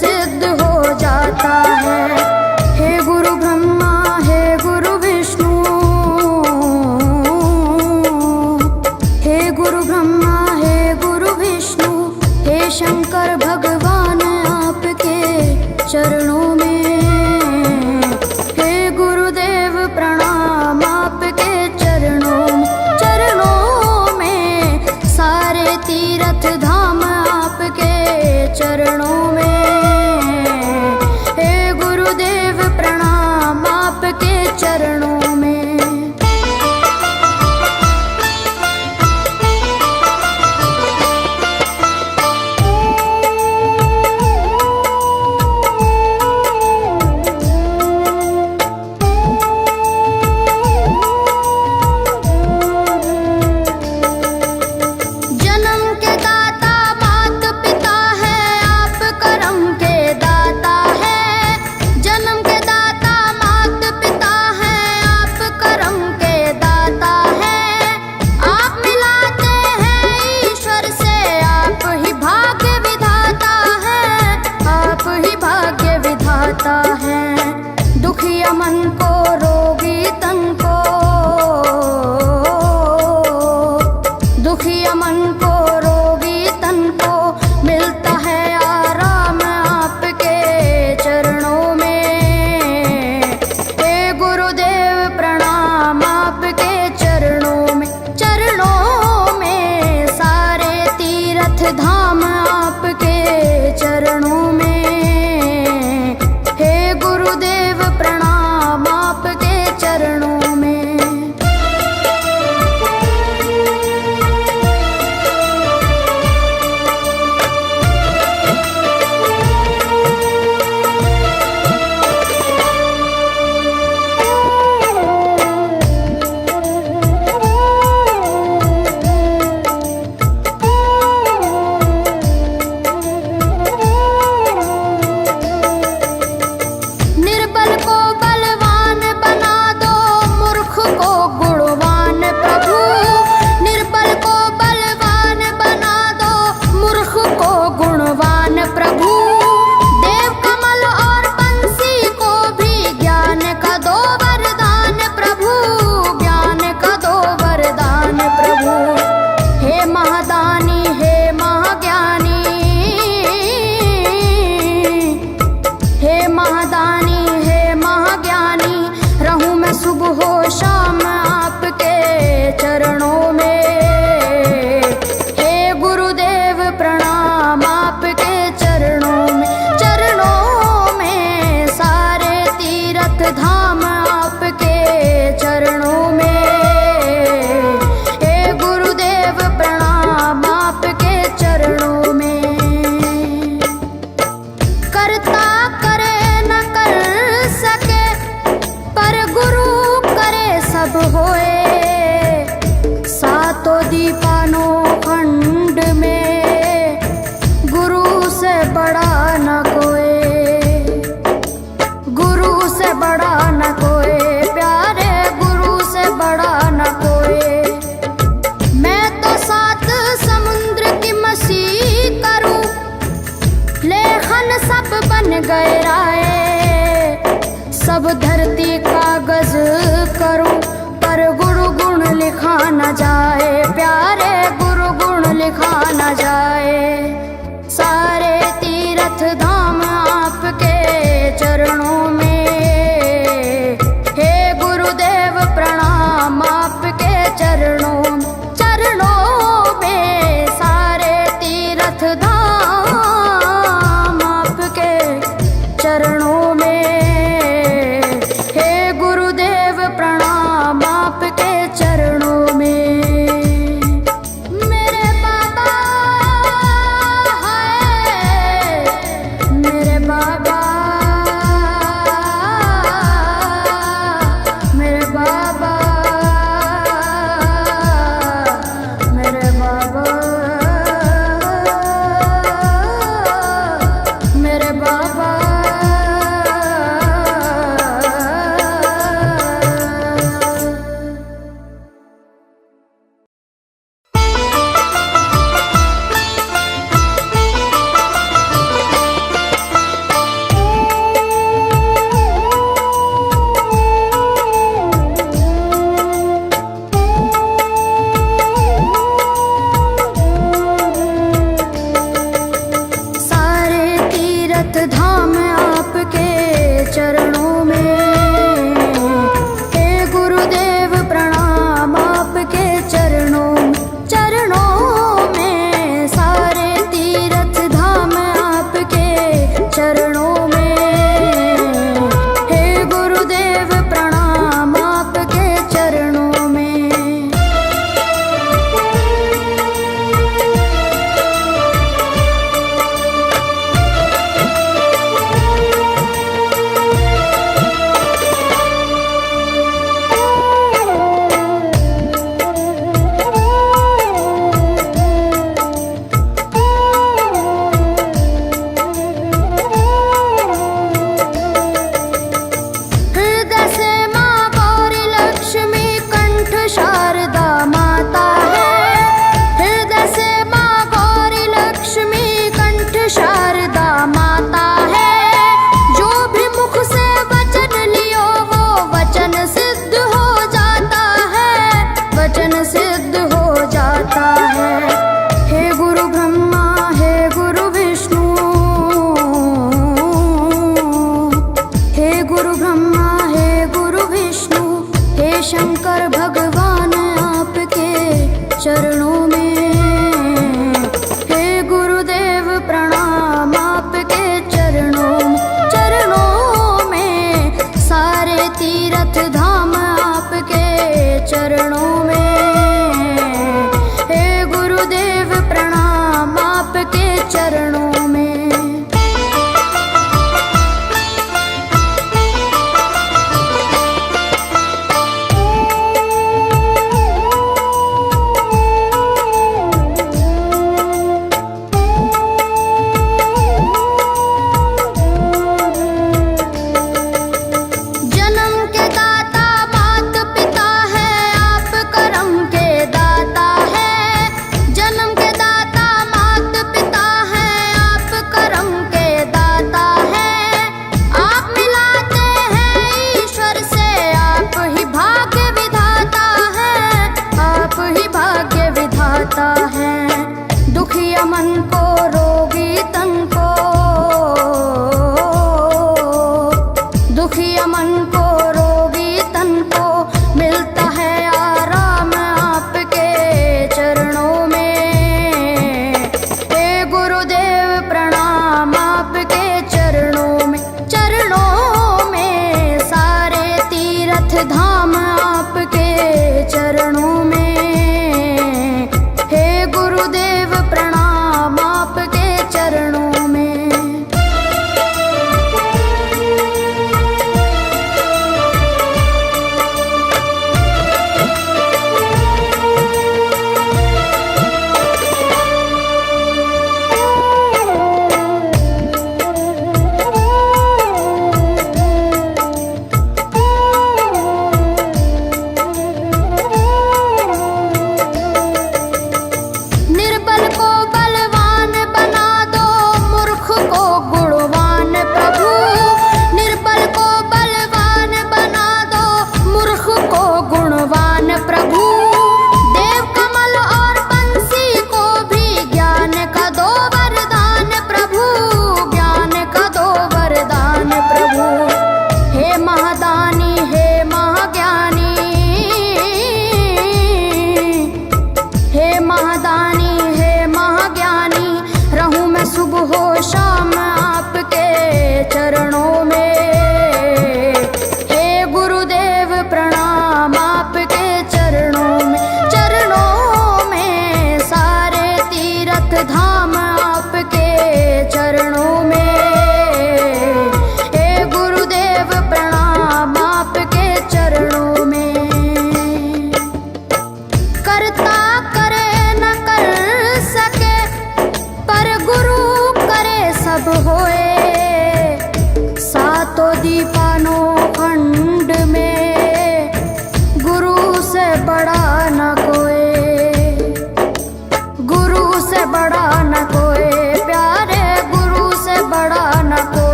सिद्ध हो जाता है। हे गुरु ब्रह्मा, हे गुरु विष्णु, हे गुरु ब्रह्मा, हे गुरु विष्णु, हे शंकर भगवान आपके चरणों में। हे गुरुदेव प्रणाम आपके चरणों में, सारे तीर्थ धाम आपके चरणों में। हे गुरुदेव प्रणाम आपके चरणों में। दुखिया मन को, रोगी तन को, दुखिया मन को, रोगी तन को मिलता है आराम आपके चरणों में। हे गुरुदेव प्रणाम आपके चरणों में, चरणों में, सारे तीर्थ धाम आपके चरणों में। गुरुदेव प्रणाम आपके चरणों में। धाम आपके चरणों में। हे गुरुदेव प्रणाम आपके चरणों में। करता करे न कर सके, पर गुरु करे सब होए। सातों दीपानों खंड में गुरु से बड़ा न कोई, से बड़ा न कोई, प्यारे गुरु से बड़ा न कोई। मैं तो 7 समुद्र की मसी करूं, लेखन सब बन गए राय। सब धरती कागज करूं, पर गुरु गुण लिखा न जाए। प्यारे गुरु गुण लिखा न जाए। सारे तीर्थ धाम आपके चरणों में। प्रणाम आपके चरणों में, सारे तीर्थ धाम आपके चरणों में। हे गुरुदेव प्रणाम आपके चरणों में। मेरे बाबा है, मेरे बाबा, मेरे बाबा, मेरे बाबा, मेरे बाबा।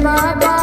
बाबा